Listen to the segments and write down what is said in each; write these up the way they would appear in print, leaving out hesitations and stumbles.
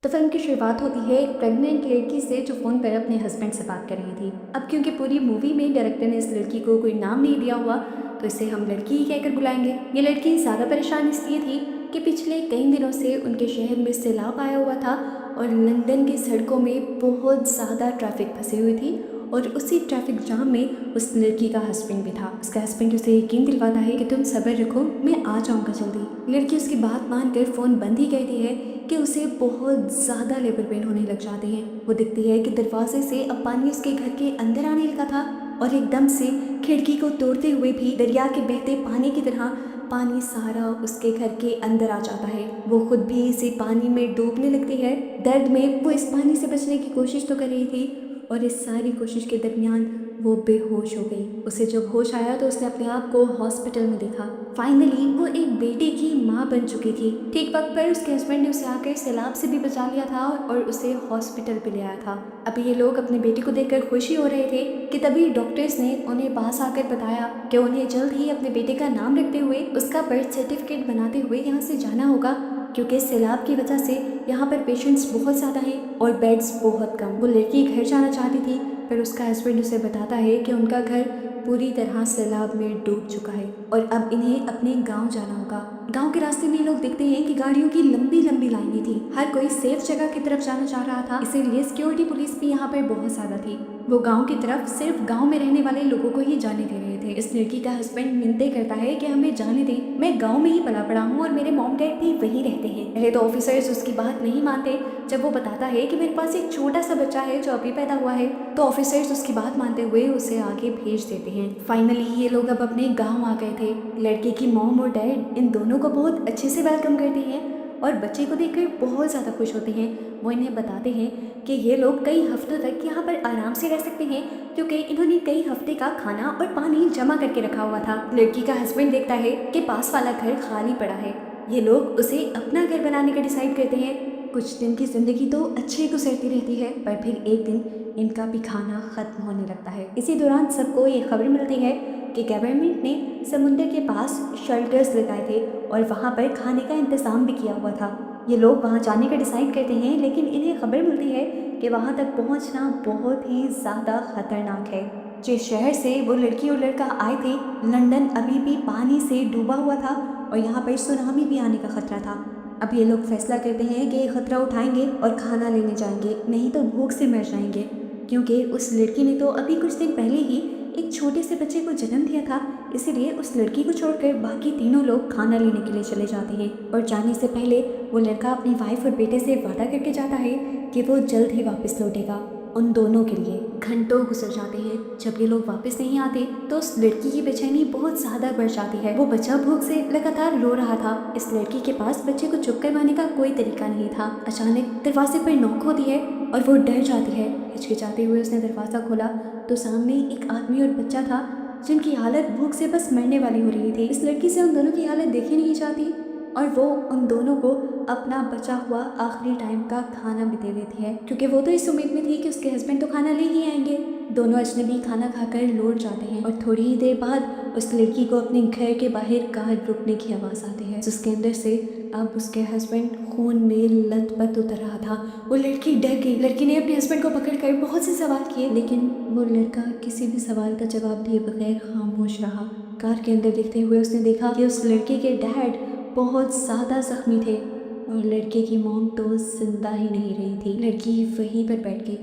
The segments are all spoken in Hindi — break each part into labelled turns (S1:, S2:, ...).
S1: तो फिल्म की शुरुआत होती है एक प्रेग्नेंट लड़की से जो फ़ोन पर अपने हस्बैंड से बात कर रही थी। अब क्योंकि पूरी मूवी में डायरेक्टर ने इस लड़की को कोई नाम नहीं दिया हुआ, तो इसे हम लड़की ही कहकर बुलाएंगे। ये लड़की ज़्यादा परेशान इसलिए थी कि पिछले कई दिनों से उनके शहर में सैलाब आया हुआ था और लंदन की सड़कों में बहुत ज़्यादा ट्रैफिक फंसी हुई थी। और उसी ट्रैफिक जाम में उस लड़की का हस्बैंड भी था। उसका हस्बैंड उसे यकीन दिलवाता है कि तुम सब्र रखो, मैं आ जाऊंगा जल्दी। लड़की उसकी बात मानकर फ़ोन बंद ही करती है कि उसे बहुत ज़्यादा लेबर पेन होने लग जाते हैं। वो दिखती है कि दरवाजे से अब पानी उसके घर के अंदर आने लगा था और एकदम से खिड़की को तोड़ते हुए भी दरिया के बहते पानी की तरह पानी सारा उसके घर के अंदर आ जाता है। वो खुद भी इसी पानी में डूबने लगती है। दर्द में वो इस पानी से बचने की कोशिश तो कर रही थी और इस सारी कोशिश के दरमियान वो बेहोश हो गई। उसे जब होश आया तो उसने अपने आप को हॉस्पिटल में देखा। फाइनली वो एक बेटे की माँ बन चुकी थी। ठीक वक्त पर उसके हस्बैंड ने उसे आकर सैलाब से भी बचा लिया था और उसे हॉस्पिटल पे ले आया था। अभी ये लोग अपने बेटे को देखकर खुशी हो रहे थे कि तभी डॉक्टर्स ने उन्हें पास आकर बताया कि उन्हें जल्द ही अपने बेटे का नाम रखते हुए उसका बर्थ सर्टिफिकेट बनाते हुए यहाँ से जाना होगा, क्योंकि सैलाब की वजह से यहाँ पर पेशेंट्स बहुत ज़्यादा हैं और बेड्स बहुत कम। वो लड़की घर जाना चाहती थी पर उसका हस्बैंड उसे बताता है कि उनका घर पूरी तरह सैलाब में डूब चुका है और अब इन्हें अपने गांव जाना होगा। गांव के रास्ते में लोग देखते हैं कि गाड़ियों की लंबी लंबी लाइनें थी। हर कोई सेफ जगह की तरफ जाना चाह रहा था, इसीलिए सिक्योरिटी पुलिस भी यहाँ पर बहुत ज़्यादा थी। वो गांव की तरफ सिर्फ गांव में रहने वाले लोगों को ही जाने दे रहे थे। इस लड़की का हस्बैंड मिन्नतें करता है कि हमें जाने दें, मैं गांव में ही पला पड़ा हूँ और मेरे मॉम डैड भी वहीं रहते हैं। पहले तो ऑफिसर्स उसकी बात नहीं मानते। जब वो बताता है कि मेरे पास एक छोटा सा बच्चा है जो अभी पैदा हुआ है, तो ऑफिसर्स उसकी बात मानते हुए उसे आगे भेज देते हैं। फाइनली ये लोग अब अपने गाँव आ गए थे। लड़के की मॉम और डैड इन दोनों को बहुत अच्छे से वेलकम करते हैं और बच्चे को देखकर बहुत ज़्यादा खुश होते हैं। वो इन्हें बताते हैं कि ये लोग कई हफ्तों तक यहाँ पर आराम से रह सकते हैं क्योंकि इन्होंने कई हफ्ते का खाना और पानी जमा करके रखा हुआ था। लड़की का हस्बैंड देखता है कि पास वाला घर खाली पड़ा है। ये लोग उसे अपना घर बनाने का डिसाइड करते हैं। कुछ दिन की जिंदगी तो अच्छी गुजरती रहती है पर फिर एक दिन इनका भी खाना खत्म होने लगता है। इसी दौरान सबको ये खबर मिलती है कि गवर्नमेंट ने समुद्र के पास शेल्टर्स लगाए थे और वहाँ पर खाने का इंतज़ाम भी किया हुआ था। ये लोग वहाँ जाने का डिसाइड करते हैं, लेकिन इन्हें खबर मिलती है कि वहाँ तक पहुँचना बहुत ही ज़्यादा खतरनाक है। जिस शहर से वो लड़की और लड़का आए थे, लंदन अभी भी पानी से डूबा हुआ था और यहाँ पर सुनामी भी आने का खतरा था। अब ये लोग फैसला करते हैं कि ये खतरा उठाएंगे और खाना लेने जाएंगे, नहीं तो भूख से मर जाएंगे, क्योंकि उस लड़की ने तो अभी कुछ दिन पहले ही एक छोटे से बच्चे को जन्म दिया था। इसीलिए उस लड़की को छोड़कर बाकी तीनों लोग खाना लेने के लिए चले जाते हैं और जाने से पहले वो लड़का अपनी वाइफ और बेटे से वादा करके जाता है कि वो जल्द ही वापस लौटेगा। उन दोनों के लिए घंटों गुजर जाते हैं। जब ये लोग वापस नहीं आते तो उस लड़की की बेचैनी बहुत ज़्यादा बढ़ जाती है। वो बच्चा भूख से लगातार रो रहा था। इस लड़की के पास बच्चे को चुप करवाने का कोई तरीका नहीं था। अचानक दरवाजे पर नॉक होती है और वो डर जाती है। हिचकिचाते हुए उसने दरवाज़ा खोला तो सामने एक आदमी और बच्चा था जिनकी हालत भूख से बस मरने वाली हो रही थी। इस लड़की से उन दोनों की हालत देखी नहीं जाती और वो उन दोनों को अपना बचा हुआ आखिरी टाइम का खाना भी दे देती है, क्योंकि वो तो इस उम्मीद में थी कि उसके हस्बैंड तो खाना ले ही आएंगे। दोनों अजनबी खाना खाकर लौट जाते हैं और थोड़ी ही देर बाद उस लड़की को अपने घर के बाहर कार रुकने की आवाज़ आती है, जिसके अंदर से अब उसके हस्बैंड खून में लथपथ उतर रहा था। वो लड़की डर गई। लड़की ने अपने हस्बैंड को पकड़कर बहुत से सवाल किए, लेकिन वो लड़का किसी भी सवाल का जवाब दिए बगैर खामोश रहा। कार के अंदर देखते हुए उसने देखा कि उस लड़के के डैड बहुत ज़्यादा जख्मी थे और लड़के की मॉम तो जिंदा ही नहीं रही थी। लड़की वहीं पर बैठ गई।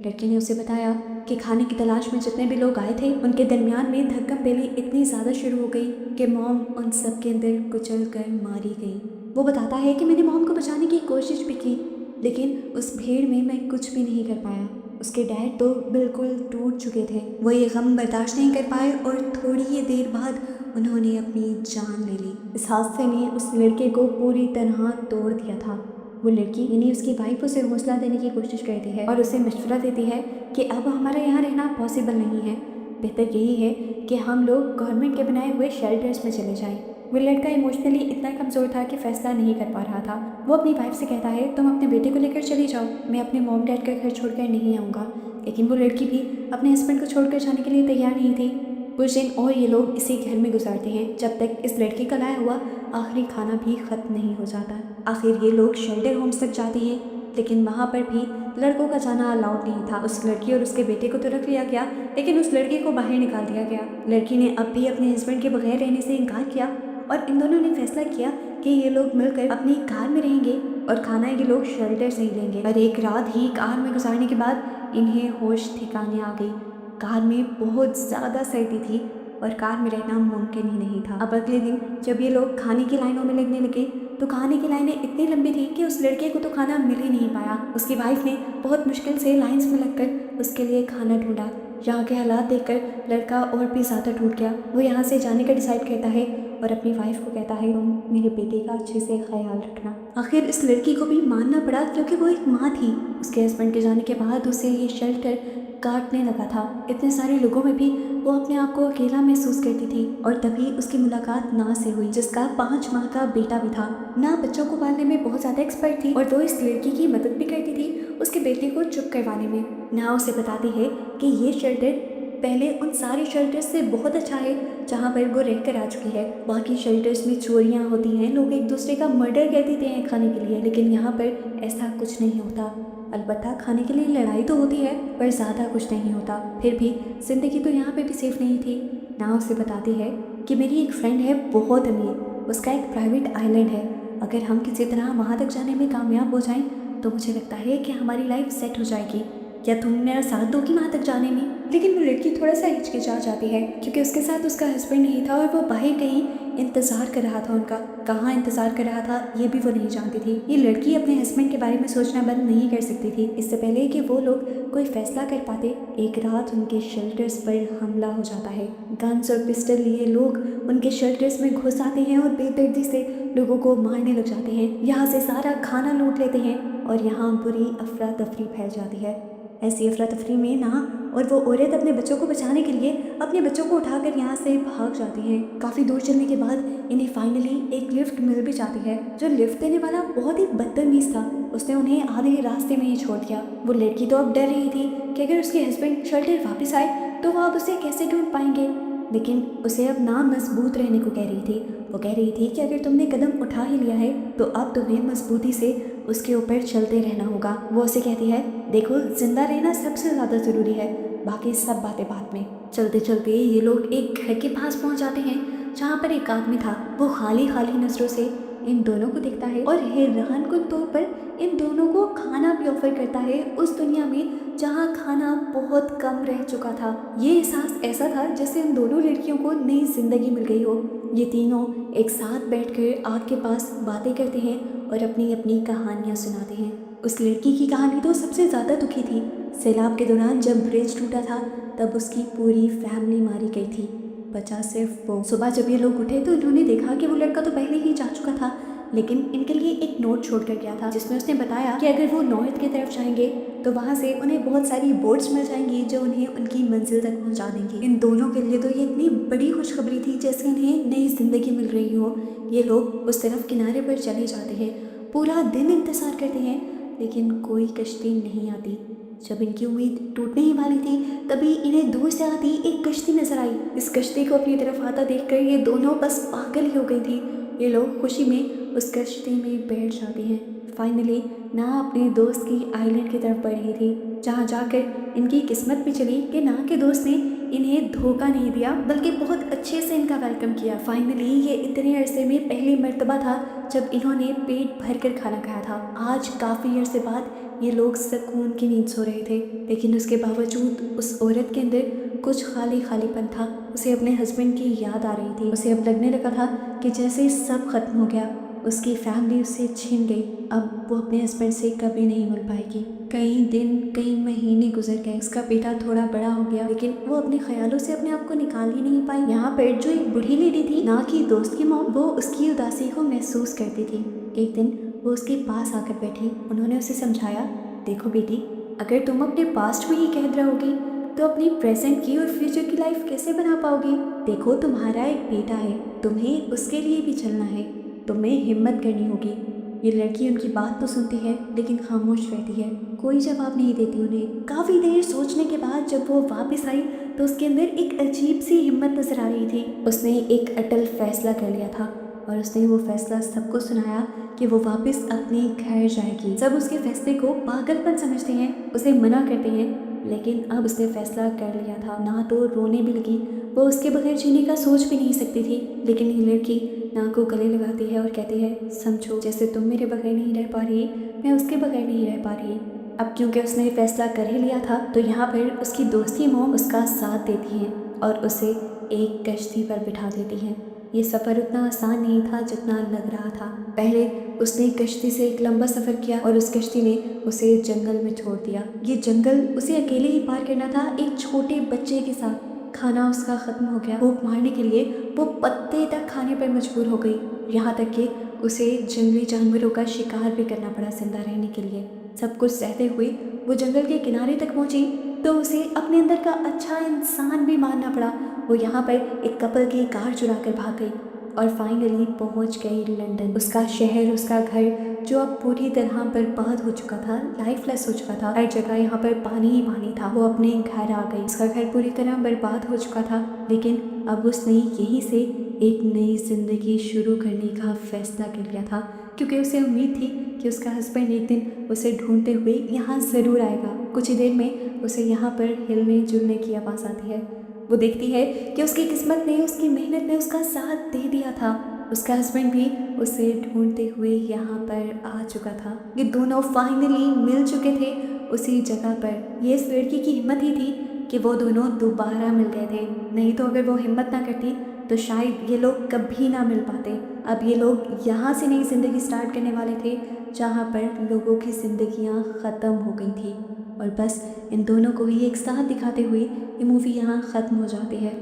S1: लड़के ने उसे बताया कि खाने की तलाश में जितने भी लोग आए थे उनके दरमियान में धक्का पेली इतनी ज़्यादा शुरू हो गई कि मॉम उन सब के अंदर कुचल कर मारी गई। वो बताता है कि मैंने मॉम को बचाने की कोशिश भी की, लेकिन उस भीड़ में मैं कुछ भी नहीं कर पाया। उसके डैड तो बिल्कुल टूट चुके थे। वो ये गम बर्दाश्त नहीं कर पाए और थोड़ी ही देर बाद उन्होंने अपनी जान ले ली। इस हादसे ने उस लड़के को पूरी तरह तोड़ दिया था। वो लड़की यानी उसकी वाइफ उसे हौसला देने की कोशिश करती है और उसे मशवरा देती है कि अब हमारा यहाँ रहना पॉसिबल नहीं है, बेहतर यही है कि हम लोग गवर्नमेंट के बनाए हुए शेल्टर्स में चले जाएं। वो लड़का इमोशनली इतना कमज़ोर था कि फैसला नहीं कर पा रहा था। वो अपनी वाइफ से कहता है तुम अपने बेटे को लेकर चली जाओ, मैं अपने मॉम डैड का घर छोड़कर नहीं आऊँगा। लेकिन वो लड़की भी अपने हस्बैंड को छोड़कर जाने के लिए तैयार नहीं थी। कुछ दिन और ये लोग इसी घर में गुजारते हैं जब तक इस लड़के का लाया हुआ आखिरी खाना भी ख़त्म नहीं हो जाता। आखिर ये लोग शेल्टर होम्स तक जाते हैं लेकिन वहाँ पर भी लड़कों का जाना अलाउड नहीं था। उस लड़की और उसके बेटे को तो रख लिया गया, लेकिन उस लड़के को बाहर निकाल दिया गया। लड़की ने अब भी अपने हस्बैंड के बगैर रहने से इनकार किया और इन दोनों ने फैसला किया कि ये लोग मिलकर अपनी कार में रहेंगे और खाना ये लोग शेल्टर से ही लेंगे। और एक रात ही कार में गुजारने के बाद इन्हें होश ठिकाने आ गई। कार में बहुत ज़्यादा सर्दी थी और कार में रहना मुमकिन ही नहीं था। अब अगले दिन जब ये लोग खाने की लाइनों में लगने लगे तो खाने की लाइनें इतनी लंबी थी कि उस लड़के को तो खाना मिल ही नहीं पाया। उसकी वाइफ ने बहुत मुश्किल से लाइंस में लगकर उसके लिए खाना ढूंढा। यहाँ के हालात देखकर लड़का और भी ज़्यादा टूट गया। वो यहाँ से जाने का डिसाइड करता है और अपनी वाइफ को कहता है, तुम मेरे बेटे का अच्छे से ख्याल रखना। आखिर इस लड़की को भी मानना पड़ा क्योंकि वो एक माँ थी। उसके हस्बैंड के जाने के बाद उसे ये शेल्टर काटने लगा था। इतने सारे लोगों में भी वो अपने आप को अकेला महसूस करती थी। और तभी उसकी मुलाकात ना से हुई, जिसका 5 माह का बेटा भी था। ना बच्चों को पालने में बहुत ज़्यादा एक्सपर्ट थी और वो इस लड़की की मदद भी करती थी उसके बेटे को चुप करवाने में। ना उसे बताती है कि ये शेल्टर पहले उन सारे शेल्टर्स से बहुत अच्छा है जहाँ पर वो रहकर आ चुकी है। बाकी शेल्टर्स में चोरियाँ होती हैं, लोग एक दूसरे का मर्डर कर देते हैं खाने के लिए, लेकिन यहाँ पर ऐसा कुछ नहीं होता। अलबत्ता खाने के लिए लड़ाई तो होती है पर ज़्यादा कुछ नहीं होता। फिर भी ज़िंदगी तो यहाँ पे भी सेफ नहीं थी। ना उसे बताती है कि मेरी एक फ्रेंड है बहुत अमीर, उसका एक प्राइवेट आइलैंड है। अगर हम किसी तरह वहाँ तक जाने में कामयाब हो जाएं तो मुझे लगता है कि हमारी लाइफ सेट हो जाएगी। क्या तुम मेरा साथ दोगी वहाँ तक जाने में? लेकिन वो लड़की थोड़ा सा हिचकिचा जाती है क्योंकि उसके साथ उसका हस्बैंड नहीं था और वो बाहर कहीं इंतज़ार कर रहा था उनका। कहाँ इंतज़ार कर रहा था ये भी वो नहीं जानती थी। ये लड़की अपने हस्बैंड के बारे में सोचना बंद नहीं कर सकती थी। इससे पहले कि वो लोग कोई फैसला कर पाते, एक रात उनके शेल्टर्स पर हमला हो जाता है। गन्स और पिस्टल लिए लोग उनके शेल्टर्स में घुस आते हैं और बेदर्दी से लोगों को मारने लग जाते हैं। यहाँ से सारा खाना लूट लेते हैं और यहाँ बुरी अफरा तफरी फैल जाती है। ऐसी अफरा तफरी में ना और वो औरत अपने बच्चों को बचाने के लिए अपने बच्चों को उठाकर यहाँ से भाग जाती हैं। काफ़ी दूर चलने के बाद इन्हें फाइनली एक लिफ्ट मिल भी जाती है। जो लिफ्ट देने वाला बहुत ही बदतमीज था, उसने उन्हें आधे रास्ते में ही छोड़ दिया। वो लड़की तो अब डर रही थी कि अगर उसके हस्बैंड शेल्टर वापस आए तो वो अब उसे कैसे ढूंढ पाएंगे, लेकिन उसे अब ना मजबूत रहने को कह रही थी। वो कह रही थी कि अगर तुमने कदम उठा ही लिया है तो अब तुम्हें मजबूती से उसके ऊपर चलते रहना होगा। वो उसे कहती है, देखो जिंदा रहना सबसे ज़्यादा ज़रूरी है, बाकी सब बातें बाद में। चलते चलते ये लोग एक घर के पास पहुंच जाते हैं जहाँ पर एक आदमी था। वो खाली खाली नजरों से इन दोनों को देखता है और हैरान कुन तौर पर इन दोनों को खाना भी ऑफर करता है उस दुनिया में जहाँ खाना बहुत कम रह चुका था। ये एहसास ऐसा था जैसे इन दोनों लड़कियों को नई जिंदगी मिल गई हो। ये तीनों एक साथ बैठकर आग के पास बातें करते हैं और अपनी अपनी कहानियाँ सुनाते हैं। उस लड़की की कहानी तो सबसे ज़्यादा दुखी थी। सैलाब के दौरान जब ब्रिज टूटा था तब उसकी पूरी फैमिली मारी गई थी, बचा सिर्फ वो। सुबह जब ये लोग उठे तो इन्होंने देखा कि वो लड़का तो पहले ही जा चुका था, लेकिन इनके लिए एक नोट छोड़ कर गया था जिसमें उसने बताया कि अगर वो नौहद की तरफ जाएंगे तो वहाँ से उन्हें बहुत सारी बोट्स मिल जाएंगी जो उन्हें उनकी मंजिल तक पहुँचा देंगी। इन दोनों के लिए तो ये इतनी बड़ी खुशखबरी थी जैसे इन्हें नई जिंदगी मिल रही हो। ये लोग उस तरफ किनारे पर चले जाते हैं, पूरा दिन इंतज़ार करते हैं लेकिन कोई कश्ती नहीं आती। जब इनकी उम्मीद टूटने ही वाली थी तभी इन्हें दूर से आती एक कश्ती नजर आई। इस कश्ती को अपनी तरफ आता देखकर ये दोनों बस पागल ही हो गई थी। ये लोग खुशी में उस कश्ती में बैठ जाते हैं। फाइनली ना अपने दोस्त की आइलैंड की तरफ बढ़ रही थी जहाँ जाकर इनकी किस्मत भी चली कि ना के दोस्त ने इन्हें धोखा नहीं दिया बल्कि बहुत अच्छे से इनका वेलकम किया। फाइनली ये इतने अरसे में पहली मर्तबा था जब इन्होंने पेट भर कर खाना खाया था। आज काफ़ी अरसे बाद ये लोग सुकून की नींद सो रहे थे, लेकिन उसके बावजूद उस औरत के अंदर कुछ खाली खालीपन था। उसे अपने हस्बैंड की याद आ रही थी। उसे अब लगने लगा था कि जैसे सब खत्म हो गया, उसकी फैमिली उससे छिन गई। अब वो अपने हस्बैंड से कभी नहीं मिल पाएगी। कई दिन कई महीने गुजर गए। उसका बेटा थोड़ा बड़ा हो गया लेकिन वो अपने ख्यालों से अपने आप को निकाल ही नहीं पाई। यहाँ पर जो एक बूढ़ी लेडी थी, ना की दोस्त की मॉम, वो उसकी उदासी को महसूस करती थी। एक दिन वो उसके पास आकर बैठी। उन्होंने उसे समझाया, देखो बेटी, अगर तुम अपने पास्ट में ही कैद रहोगी तो अपनी प्रेजेंट की और फ्यूचर की लाइफ कैसे बना पाओगी। देखो तुम्हारा एक बेटा है, तुम्हें उसके लिए भी चलना है, तुम्हें हिम्मत करनी होगी। ये लड़की उनकी बात तो सुनती है लेकिन खामोश रहती है, कोई जवाब नहीं देती उन्हें। काफ़ी देर सोचने के बाद जब वो वापस आई तो उसके अंदर एक अजीब सी हिम्मत नजर आ रही थी। उसने एक अटल फैसला कर लिया था और उसने वो फैसला सबको सुनाया कि वो वापस अपने घर जाएगी। सब उसके फैसले को पागलपन समझते हैं, उसे मना करते हैं, लेकिन अब उसने फैसला कर लिया था। ना तो रोने भी लगी, वो उसके बगैर जीने का सोच भी नहीं सकती थी। लेकिन ये लड़की ना को गले लगाती है और कहती है, समझो जैसे तुम मेरे बगैर नहीं रह पा रही, मैं उसके बगैर नहीं रह पा रही। अब क्योंकि उसने फैसला कर ही लिया था तो यहाँ पर उसकी दोस्ती मोम उसका साथ देती हैं और उसे एक कश्ती पर बिठा देती हैं। ये सफ़र उतना आसान नहीं था जितना लग रहा था। पहले उसने कश्ती से एक लंबा सफ़र किया और उस कश्ती ने उसे जंगल में छोड़ दिया। ये जंगल उसे अकेले ही पार करना था, एक छोटे बच्चे के साथ। खाना उसका ख़त्म हो गया, भूख मारने के लिए वो पत्ते तक खाने पर मजबूर हो गई। यहाँ तक कि उसे जंगली जानवरों का शिकार भी करना पड़ा जिंदा रहने के लिए। सब कुछ सहते हुए वो जंगल के किनारे तक पहुंची तो उसे अपने अंदर का अच्छा इंसान भी मानना पड़ा। वो यहाँ पर एक कपल की कार चुरा कर भाग गई और फाइनली पहुंच गई लंदन। उसका शहर, उसका घर जो अब पूरी तरह बर्बाद हो चुका था, लाइफलेस हो चुका था, हर जगह यहाँ पर पानी ही पानी था। वो अपने घर आ गई। उसका घर पूरी तरह बर्बाद हो चुका था, लेकिन अब उसने यहीं से एक नई जिंदगी शुरू करने का फैसला कर लिया था, क्योंकि उसे उम्मीद थी कि उसका हस्बैंड एक दिन उसे ढूंढते हुए यहाँ ज़रूर आएगा। कुछ ही देर में उसे यहाँ पर हिलने जुलने की आवाज़ आती है। वो देखती है कि उसकी किस्मत ने, उसकी मेहनत ने उसका साथ दे दिया था। उसका हस्बैंड भी उसे ढूंढते हुए यहाँ पर आ चुका था। ये दोनों फाइनली मिल चुके थे उसी जगह पर। ये इस लड़की की हिम्मत ही थी कि वो दोनों दोबारा मिल गए थे, नहीं तो अगर वो हिम्मत ना करती तो शायद ये लोग कभी ना मिल पाते। अब ये लोग यहाँ से नई ज़िंदगी स्टार्ट करने वाले थे जहाँ पर लोगों की ज़िंदगियाँ ख़त्म हो गई थी, और बस इन दोनों को ही एक साथ दिखाते हुए ये मूवी यहाँ ख़त्म हो जाती है।